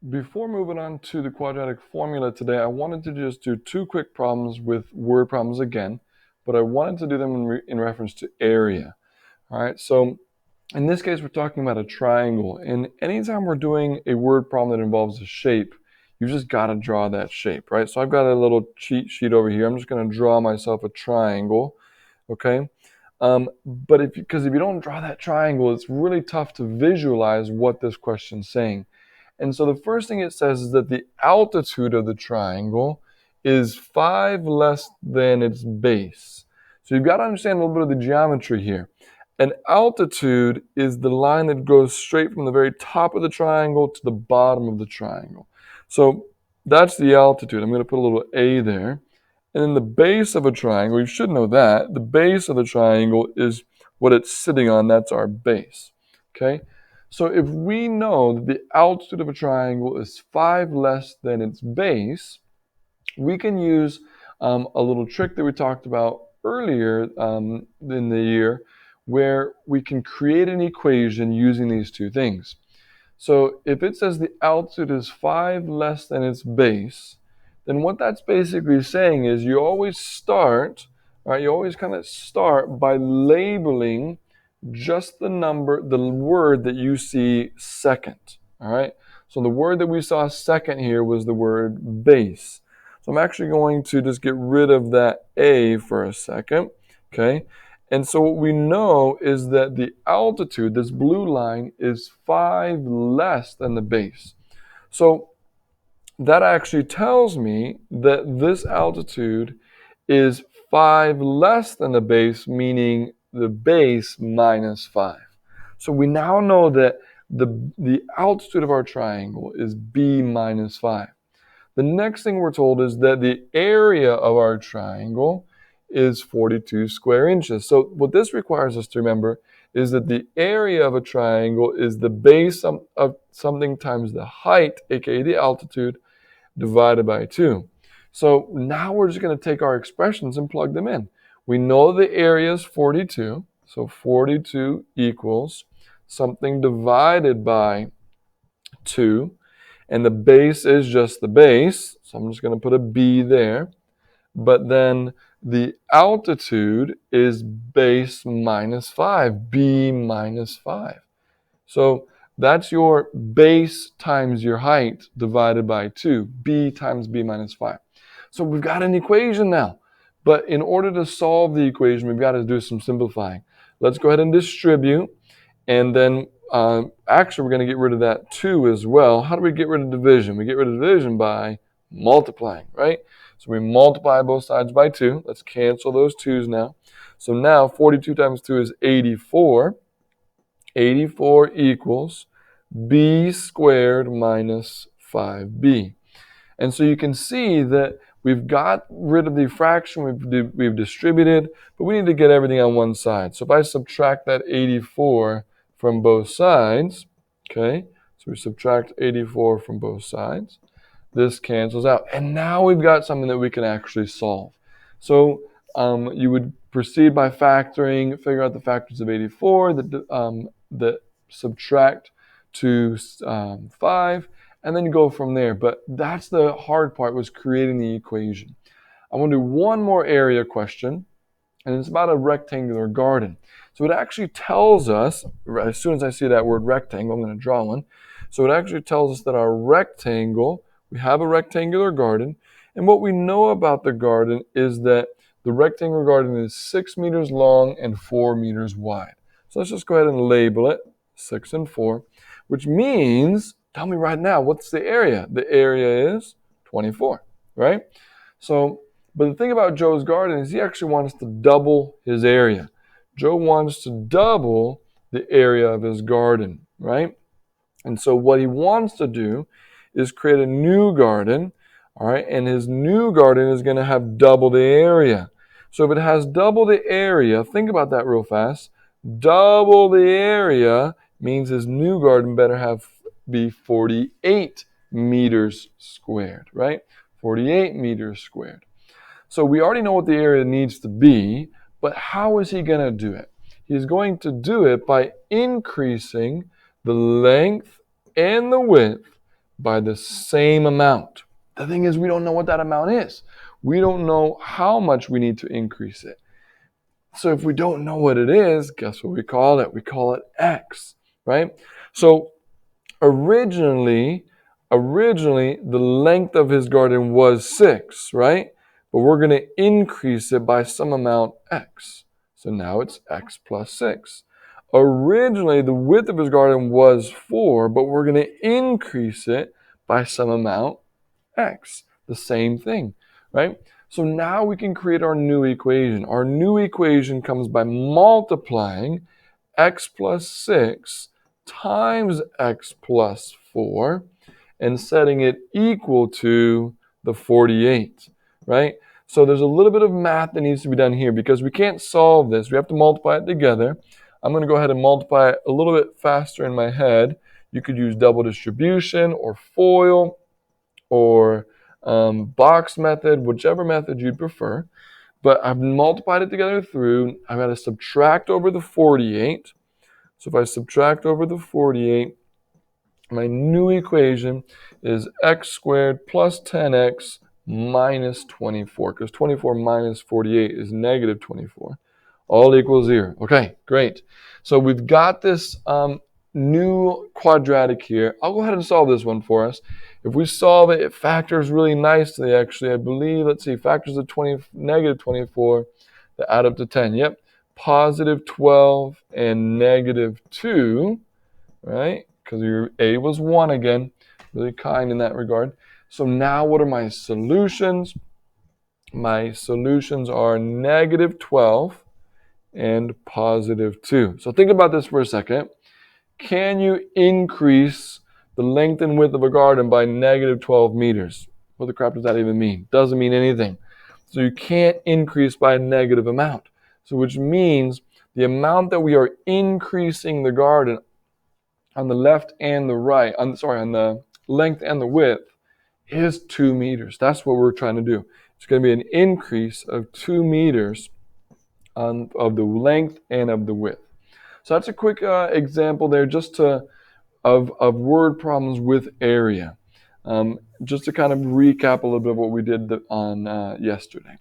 Before moving on to the quadratic formula today, I wanted to just do two quick problems with word problems again, but I wanted to do them in reference to area. All right, so in this case, we're talking about a triangle, and anytime we're doing a word problem that involves a shape, you just got to draw that shape, right? So I've got a little cheat sheet over here. I'm just going to draw myself a triangle, okay? But because if you don't draw that triangle, it's really tough to visualize what this question's saying. And so the first thing it says is that the altitude of the triangle is 5 less than its base. So you've got to understand a little bit of the geometry here. An altitude is the line that goes straight from the very top of the triangle to the bottom of the triangle. So that's the altitude. I'm going to put a little a there. And then the base of a triangle, you should know that. The base of the triangle is what it's sitting on. That's our base. Okay? So if we know that the altitude of a triangle is 5 less than its base, we can use a little trick that we talked about earlier in the year where we can create an equation using these two things. So if it says the altitude is 5 less than its base, then what that's basically saying is you always start, right? You always kind of start by labeling just the number, the word that you see second, all right? So the word that we saw second here was the word base. So I'm actually going to just get rid of that A for a second, okay? And so what we know is that the altitude, this blue line, is 5 less than the base. So that actually tells me that this altitude is 5 less than the base, meaning the base minus 5. So we now know that the altitude of our triangle is b minus 5. The next thing we're told is that the area of our triangle is 42 square inches. So what this requires us to remember is that the area of a triangle is the base of something times the height, aka the altitude, divided by 2. So now we're just going to take our expressions and plug them in. We know the area is 42, so 42 equals something divided by 2, and the base is just the base, so I'm just going to put a b there. But then the altitude is base minus 5, b minus 5. So that's your base times your height divided by 2, b times b minus 5. So we've got an equation now. But in order to solve the equation, we've got to do some simplifying. Let's go ahead and distribute. And then actually, we're going to get rid of that 2 as well. How do we get rid of division? We get rid of division by multiplying, right? So we multiply both sides by 2. Let's cancel those 2's now. So now 42 times 2 is 84. 84 equals b squared minus 5b. And so you can see that we've got rid of the fraction, we've distributed, but we need to get everything on one side. So if I subtract that 84 from both sides, okay, so we subtract 84 from both sides, this cancels out. And now we've got something that we can actually solve. So you would proceed by factoring, figure out the factors of 84 that subtract to 5, and then you go from there. But that's the hard part, was creating the equation. I want to do one more area question, and it's about a rectangular garden. So it actually tells us, as soon as I see that word rectangle, I'm going to draw one. So it actually tells us that our rectangle, we have a rectangular garden, and what we know about the garden is that the rectangular garden is 6 meters long and 4 meters wide. So let's just go ahead and label it 6 and 4, which means, tell me right now, what's the area? The area is 24, right? So, but the thing about Joe's garden is he actually wants to double his area. Joe wants to double the area of his garden, right? And so what he wants to do is create a new garden, all right? And his new garden is going to have double the area. So if it has double the area, think about that real fast. Double the area means his new garden better be 48 meters squared, right? 48 meters squared. So we already know what the area needs to be, but how is he going to do it? He's going to do it by increasing the length and the width by the same amount. The thing is, we don't know what that amount is. We don't know how much we need to increase it. So if we don't know what it is, guess what we call it? We call it x, right? So originally, the length of his garden was 6, right? But we're going to increase it by some amount x. So now it's x plus 6. Originally, the width of his garden was 4, but we're going to increase it by some amount x. The same thing, right? So now we can create our new equation. Our new equation comes by multiplying x plus 6 times x plus 4 and setting it equal to the 48, right? So there's a little bit of math that needs to be done here because we can't solve this. We have to multiply it together. I'm going to go ahead and multiply it a little bit faster in my head. You could use double distribution or FOIL or box method, whichever method you'd prefer. But I've multiplied it together through. I've got to subtract over the 48. So if I subtract over the 48, my new equation is x squared plus 10x minus 24, because 24 minus 48 is negative 24. All equals 0. Okay, great. So we've got this new quadratic here. I'll go ahead and solve this one for us. If we solve it, it factors really nicely, actually. I believe, let's see, factors of negative 24 that add up to 10. Yep, positive 12 and negative 2, right? Because your a was 1 again. Really kind in that regard. So now what are my solutions? My solutions are negative 12 and positive 2. So think about this for a second. Can you increase the length and width of a garden by negative 12 meters? What the crap does that even mean? Doesn't mean anything. So you can't increase by a negative amount. So which means the amount that we are increasing the garden on the left and the right, on the length and the width is 2 meters. That's what we're trying to do. It's going to be an increase of 2 meters of the length and of the width. So that's a quick example there just of word problems with area. Just to kind of recap a little bit of what we did on yesterday.